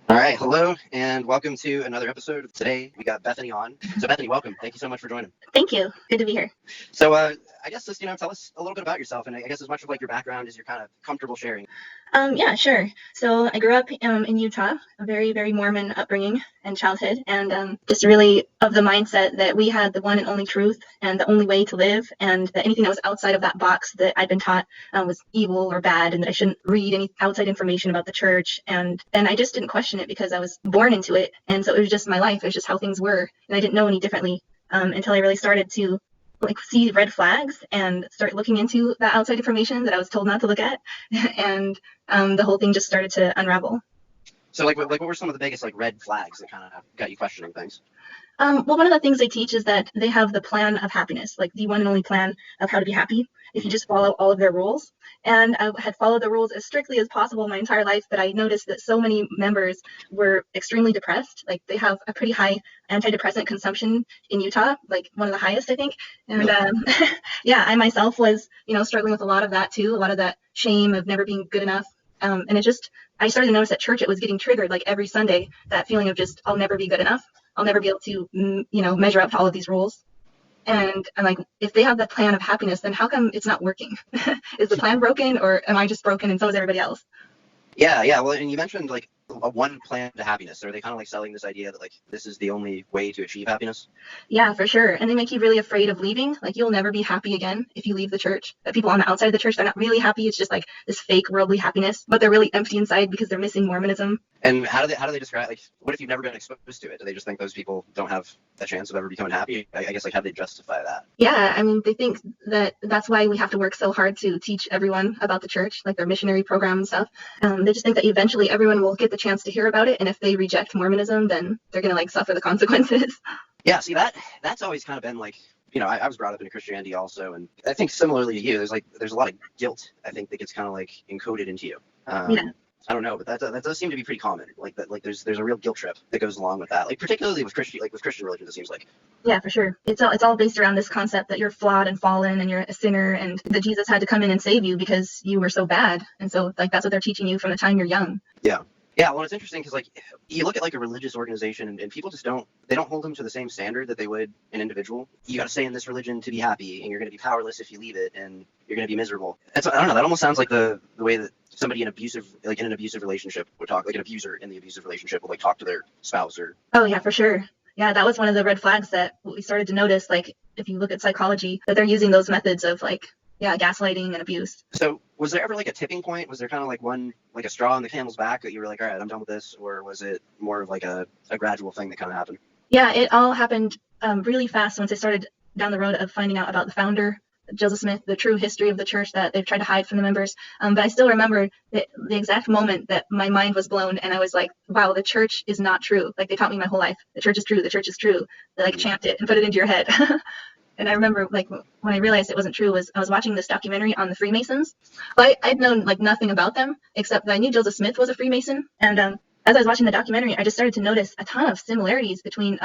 All right, hello, and welcome to another episode. Today we got Bethany on. So Bethany, welcome. Thank you so much for joining. Thank you. Good to be here. So I guess just tell us a little bit about yourself, and I guess as much of like your background as you're kind of comfortable sharing. Yeah, sure. So I grew up in Utah, a very, very Mormon upbringing and childhood, and just really of the mindset that we had the one and only truth and the only way to live, and that anything that was outside of that box that I'd been taught was evil or bad, and that I shouldn't read any outside information about the church. And I just didn't question it because I was born into it, and so it was just my life. It was just how things were, and I didn't know any differently until I really started to see red flags and start looking into the outside information that I was told not to look at, and the whole thing just started to unravel. So what were some of the biggest red flags that kind of got you questioning things? Well, one of the things they teach is that they have the plan of happiness, like the one and only plan of how to be happy if you just follow all of their rules. And I had followed the rules as strictly as possible my entire life, but I noticed that so many members were extremely depressed. Like they have a pretty high antidepressant consumption in Utah, like one of the highest, I think. And yeah, I myself was, struggling with a lot of that too, a lot of that shame of never being good enough. And I started to notice at church it was getting triggered like every Sunday, that feeling of just, I'll never be good enough. I'll never be able to, measure up to all of these rules. And I'm like, if they have that plan of happiness, then how come it's not working? Is the plan broken, or am I just broken and so is everybody else? Yeah. Well, and you mentioned a one plan to happiness. Are they kind of selling this idea that this is the only way to achieve happiness? Yeah, for sure. And they make you really afraid of leaving. Like you'll never be happy again if you leave the church. That people on the outside of the church, they're not really happy. It's just like this fake worldly happiness, but they're really empty inside because they're missing Mormonism. And how do they describe what if you've never been exposed to it? Do they just think those people don't have a chance of ever becoming happy? I guess how do they justify that? Yeah, I mean, they think that that's why we have to work so hard to teach everyone about the church, like their missionary program and stuff. They just think that eventually everyone will get the chance to hear about it, and if they reject Mormonism, then they're gonna suffer the consequences. Yeah, see that's always kind of been I was brought up in Christianity also, and I think similarly to you, there's a lot of guilt I think that gets kind of encoded into you. Yeah. I don't know, but that does seem to be pretty common. There's a real guilt trip that goes along with that. Particularly with Christian religion, it seems like. Yeah, for sure. It's all based around this concept that you're flawed and fallen and you're a sinner, and that Jesus had to come in and save you because you were so bad. And so that's what they're teaching you from the time you're young. Yeah. Yeah, well, it's interesting because you look at a religious organization and people just don't hold them to the same standard that they would an individual. You got to stay in this religion to be happy, and you're going to be powerless if you leave it, and you're going to be miserable. I don't know. That almost sounds like the way that somebody in an abusive relationship would talk, like an abuser in the abusive relationship will talk to their spouse or. Oh yeah, for sure. Yeah, that was one of the red flags that we started to notice. If you look at psychology, that they're using those methods of gaslighting and abuse. So was there ever a tipping point? Was there kind of one a straw in the camel's back that you were all right, I'm done with this, or was it more of a gradual thing that kind of happened? Yeah, it all happened really fast once I started down the road of finding out about the founder, Joseph Smith, the true history of the church that they've tried to hide from the members. But I still remember the exact moment that my mind was blown, and I was like, wow, the church is not true. They taught me my whole life, the church is true, the church is true. They chant it and put it into your head. And I remember when I realized it wasn't true was I was watching this documentary on the Freemasons. I'd known nothing about them, except that I knew Joseph Smith was a Freemason. And as I was watching the documentary, I just started to notice a ton of similarities between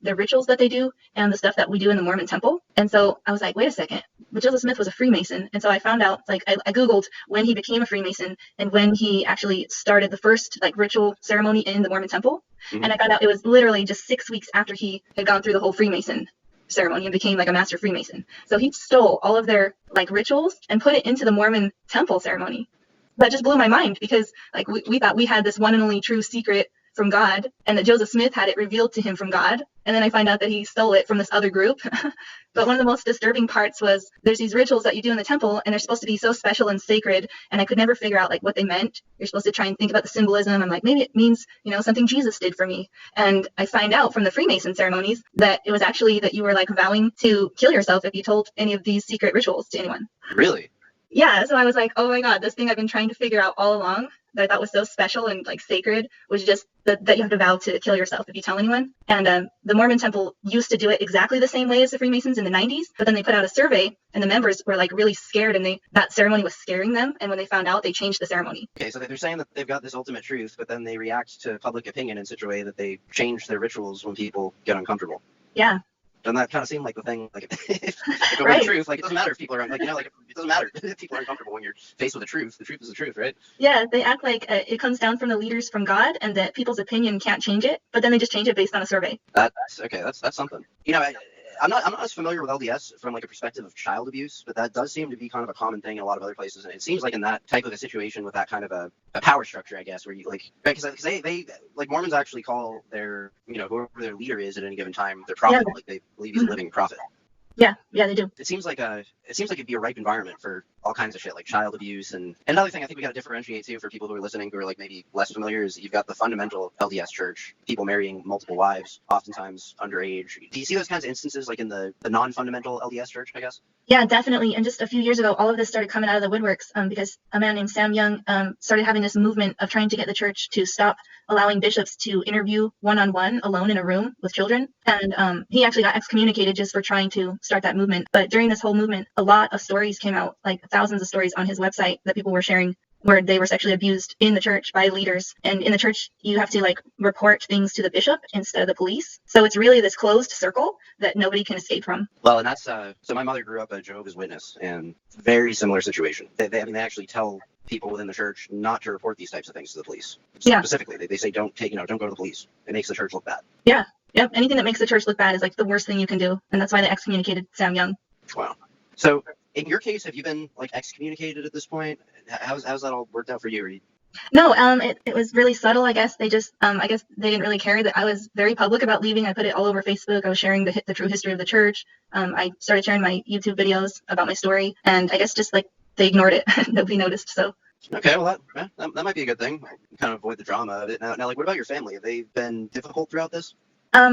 the rituals that they do and the stuff that we do in the Mormon temple. And so I was like, wait a second, but Joseph Smith was a Freemason. And so I found out, I Googled when he became a Freemason and when he actually started the first ritual ceremony in the Mormon temple. Mm-hmm. And I found out it was literally just 6 weeks after he had gone through the whole Freemason ceremony and became a master Freemason. So he stole all of their rituals and put it into the Mormon temple ceremony. That just blew my mind because we thought we had this one and only true secret from God, and that Joseph Smith had it revealed to him from God. And then I find out that he stole it from this other group. But one of the most disturbing parts was there's these rituals that you do in the temple, and they're supposed to be so special and sacred. And I could never figure out what they meant. You're supposed to try and think about the symbolism. I'm maybe it means, something Jesus did for me. And I find out from the Freemason ceremonies that it was actually that you were vowing to kill yourself if you told any of these secret rituals to anyone. Really? Yeah, so I was like, oh my God, this thing I've been trying to figure out all along that I thought was so special and sacred was just that you have to vow to kill yourself if you tell anyone. And the Mormon temple used to do it exactly the same way as the Freemasons in the 90s, but then they put out a survey and the members were really scared, and that ceremony was scaring them. And when they found out, they changed the ceremony. Okay, so they're saying that they've got this ultimate truth, but then they react to public opinion in such a way that they change their rituals when people get uncomfortable. Yeah. Doesn't that kind of seem like the thing? Like, if it were Right. the truth, like, it doesn't matter if people are, like, like, it doesn't matter if people are uncomfortable when you're faced with the truth. The truth is the truth, right? Yeah, they act like it comes down from the leaders from God and that people's opinion can't change it, but then they just change it based on a survey. That's okay. That's something. I'm not as familiar with LDS from like a perspective of child abuse, but that does seem to be kind of a common thing in a lot of other places. And it seems like in that type of a situation with that kind of a power structure, I guess, where you like, because they like Mormons actually call their, whoever their leader is at any given time, their prophet. Yeah. Like they believe he's a living prophet. Yeah, they do. It seems like it'd be a ripe environment for all kinds of shit like child abuse. And another thing I think we got to differentiate too for people who are listening who are like maybe less familiar is you've got the fundamental LDS church, people marrying multiple wives, oftentimes underage. Do you see those kinds of instances like in the non-fundamental LDS church, I guess? Yeah, definitely. And just a few years ago, all of this started coming out of the woodworks because a man named Sam Young started having this movement of trying to get the church to stop allowing bishops to interview one-on-one alone in a room with children. And he actually got excommunicated just for trying to start that movement. But during this whole movement, a lot of stories came out, like thousands of stories on his website that people were sharing where they were sexually abused in the church by leaders. And in the church, you have to like report things to the bishop instead of the police. So it's really this closed circle that nobody can escape from. Well, and that's so my mother grew up a Jehovah's Witness, and very similar situation. They actually tell people within the church not to report these types of things to the police. Yeah. Specifically, they say don't go to the police. It makes the church look bad. Yeah. Yep. Anything that makes the church look bad is like the worst thing you can do, and that's why they excommunicated Sam Young. Wow. So in your case, have you been like excommunicated at this point? How's that all worked out for you? No, it was really subtle. I guess they just, I guess they didn't really care that I was very public about leaving. I put it all over Facebook. I was sharing the true history of the church. I started sharing my YouTube videos about my story, and I guess just like they ignored it. Nobody noticed. So. Okay, well that might be a good thing. Kind of avoid the drama of it. Now, like, what about your family? Have they been difficult throughout this?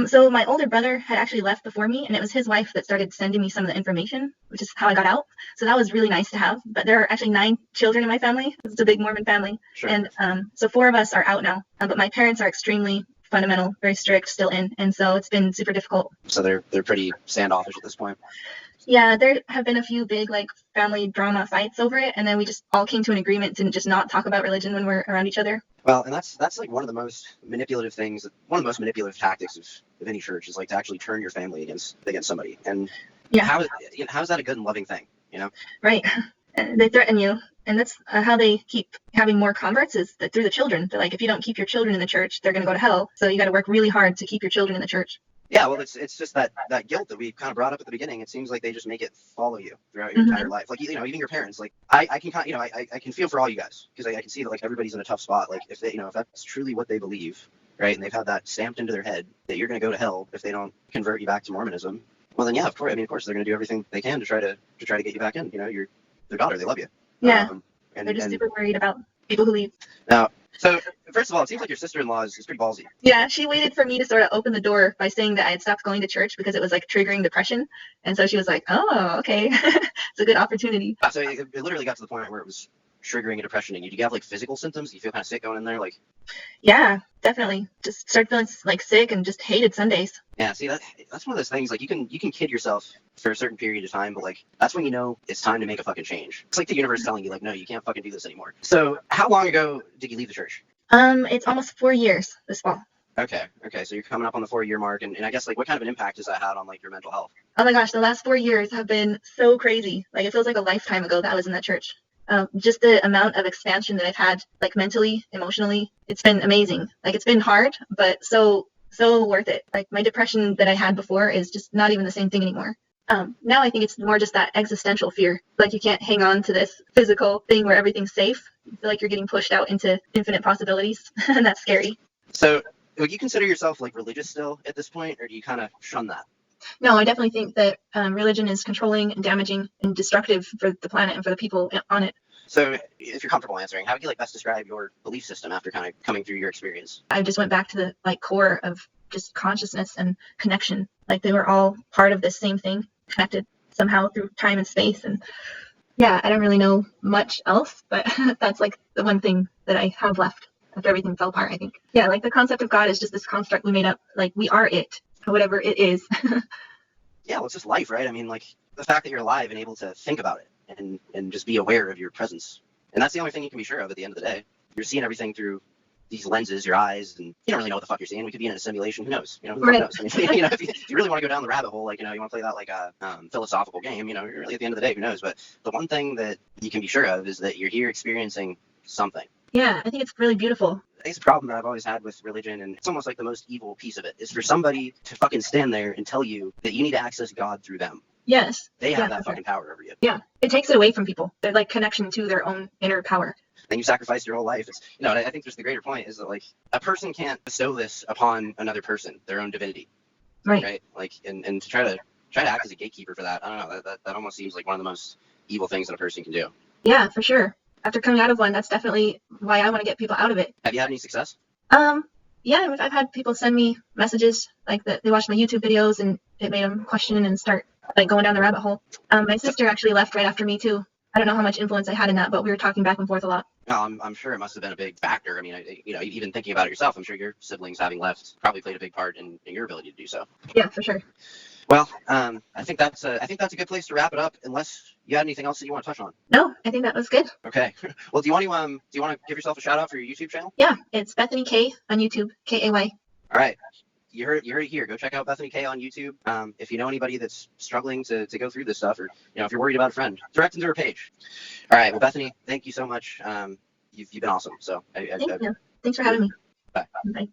So my older brother had actually left before me, and it was his wife that started sending me some of the information, which is how I got out. So that was really nice to have. But there are actually 9 children in my family. It's a big Mormon family. Sure. And so 4 of us are out now. But my parents are extremely fundamental, very strict, still in. And so it's been super difficult. So they're pretty standoffish at this point. Yeah, there have been a few big like family drama fights over it, and then we just all came to an agreement to just not talk about religion when we're around each other. Well, and that's like one of the most manipulative things, one of the most manipulative tactics of any church is like to actually turn your family against somebody. And yeah, how is that a good and loving thing? Right. And they threaten you, and that's how they keep having more converts is that through the children. They're like, if you don't keep your children in the church, they're going to go to hell. So you got to work really hard to keep your children in the church. Yeah, well, it's just that guilt that we kind of brought up at the beginning. It seems like they just make it follow you throughout your entire life. Like, even your parents. Like, I can kind of, I can feel for all you guys because I can see that like everybody's in a tough spot. Like, if they, if that's truly what they believe, right, and they've had that stamped into their head that you're going to go to hell if they don't convert you back to Mormonism. Well, then yeah, of course. Of course, they're going to do everything they can to try to get you back in. You're their daughter. They love you. Yeah. And they're just super worried about people who leave. Now, so first of all, it seems like your sister-in-law is pretty ballsy. Yeah, she waited for me to sort of open the door by saying that I had stopped going to church because it was like triggering depression. And so she was like, oh, okay. It's a good opportunity. So it literally got to the point where it was triggering a depression in you. Do you have like physical symptoms? Do you feel kind of sick going in there? Like, yeah, definitely. Just started feeling like sick and just hated Sundays. Yeah, see, that's one of those things. Like, you can kid yourself for a certain period of time, but like that's when you know it's time to make a fucking change. It's like the universe telling you, like, no, you can't fucking do this anymore. So, how long ago did you leave the church? It's almost 4 years this fall. Okay. So you're coming up on the 4-year mark, and I guess like what kind of an impact has that had on like your mental health? Oh my gosh, the last 4 years have been so crazy. Like, it feels like a lifetime ago that I was in that church. Just the amount of expansion that I've had, like mentally, emotionally, it's been amazing. Like, it's been hard, but so worth it. Like, my depression that I had before is just not even the same thing anymore. Now I think it's more just that existential fear. Like, you can't hang on to this physical thing where everything's safe. You feel like you're getting pushed out into infinite possibilities, and that's scary. So, would you consider yourself like religious still at this point, or do you kind of shun that? No, I definitely think that religion is controlling and damaging and destructive for the planet and for the people on it. So, if you're comfortable answering, how would you like best describe your belief system after kind of coming through your experience? I just went back to the like core of just consciousness and connection. Like, they were all part of this same thing, connected somehow through time and space. And yeah, I don't really know much else, but that's like the one thing that I have left after everything fell apart, I think. Yeah, like the concept of God is just this construct we made up. Like, we are it, whatever it is. Yeah, well, it's just life, right? I mean, like, the fact that you're alive and able to think about it and just be aware of your presence. And that's the only thing you can be sure of at the end of the day. You're seeing everything through these lenses, your eyes, and you don't really know what the fuck you're seeing. We could be in a simulation. Who knows? Who the Right. fuck knows? I mean, if you really want to go down the rabbit hole, like, you want to play that like a philosophical game, really at the end of the day, who knows? But the one thing that you can be sure of is that you're here experiencing something. Yeah, I think it's really beautiful. I think it's a problem that I've always had with religion, and it's almost like the most evil piece of it, is for somebody to fucking stand there and tell you that you need to access God through them. Yes. They have that fucking power over you. Yeah, it takes it away from people. They're like connection to their own inner power. And you sacrificed your whole life. It's, and I think there's the greater point is that, like, a person can't bestow this upon another person, their own divinity. Right. Like, and to try to act as a gatekeeper for that, I don't know, that almost seems like one of the most evil things that a person can do. Yeah, for sure. After coming out of one, that's definitely why I want to get people out of it. Have you had any success? Yeah, I've had people send me messages like that they watched my YouTube videos and it made them question and start like going down the rabbit hole. My sister actually left right after me too. I don't know how much influence I had in that, but we were talking back and forth a lot. No, I'm sure it must have been a big factor. I mean, even thinking about it yourself, I'm sure your siblings having left probably played a big part in your ability to do so. Yeah, for sure. Well, I think that's a good place to wrap it up. Unless you had anything else that you want to touch on. No, I think that was good. Okay. Well, do you want to give yourself a shout out for your YouTube channel? Yeah, it's Bethany K on YouTube, Kay. All right. You heard it here. Go check out Bethany K on YouTube. If you know anybody that's struggling to go through this stuff, or if you're worried about a friend, direct them to her page. All right. Well, Bethany, thank you so much. You've been awesome. So Thank you. Thanks for having me. Bye. Bye.